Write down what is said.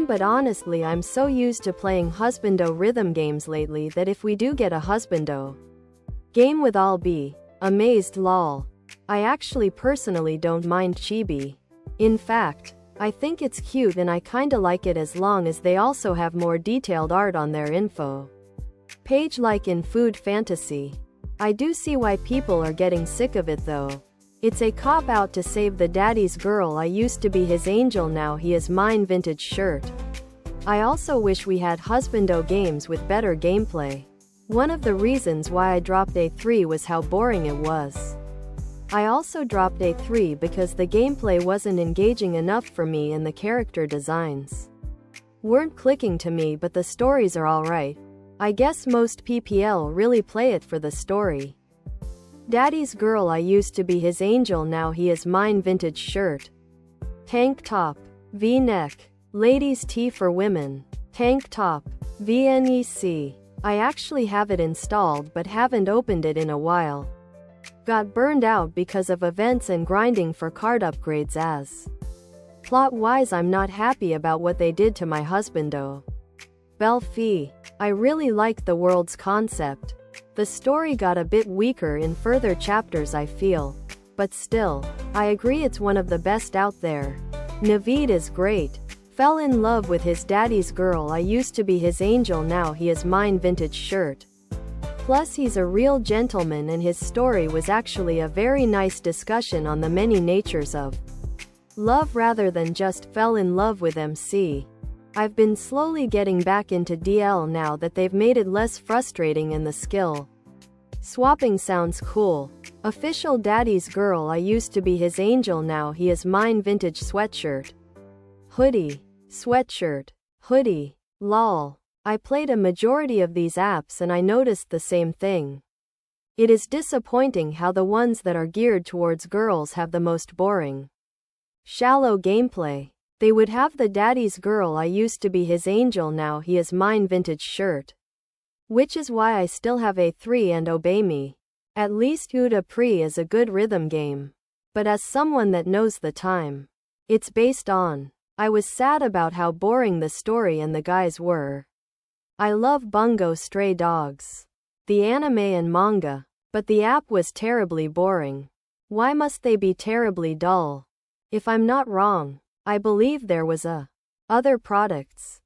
but honestly I'm so used to playing husbando rhythm games lately that if we do get a husbando game with I'll be amazed lol. I actually personally don't mind chibi. In fact, I think it's cute and I kinda like it as long as they also have more detailed art on their info page like in Food Fantasy. I do see why people are getting sick of it though. It's a cop-out to save the daddy's girl I used to be his angel now he is mine vintage shirt. I also wish we had husbando games with better gameplay. One of the reasons why I dropped A3 was how boring it was. I also dropped A3 because the gameplay wasn't engaging enough for me and the character designs weren't clicking to me, but the stories are alright. I guess most PPL really play it for the story. Daddy's girl I used to be his angel now he is mine vintage shirt. Tank top. V-neck. Ladies tee for women. Tank top. VNEC. I actually have it installed but haven't opened it in a while. Got burned out because of events and grinding for card upgrades as. Plot-wise I'm not happy about what they did to my husbando. Belfi. I really liked the world's concept. The story got a bit weaker in further chapters I feel. But still, I agree it's one of the best out there. Naveed is great. Fell in love with his daddy's girl I used to be his angel now he is mine vintage shirt. Plus he's a real gentleman and his story was actually a very nice discussion on the many natures of love rather than just fell in love with MC. I've been slowly getting back into DL now that they've made it less frustrating and the skill swapping sounds cool. Official daddy's girl I used to be his angel now he is mine vintage sweatshirt. Hoodie. Sweatshirt. Hoodie. Lol. I played a majority of these apps and I noticed the same thing. It is disappointing how the ones that are geared towards girls have the most boring, shallow gameplay. They would have the daddy's girl I used to be his angel now he is mine vintage shirt. Which is why I still have A3 and Obey Me. At least Uda Pri is a good rhythm game. But as someone that knows the time it's based on, I was sad about how boring the story and the guys were. I love Bungo Stray Dogs, the anime and manga, but the app was terribly boring. Why must they be terribly dull? If I'm not wrong, I believe there was other products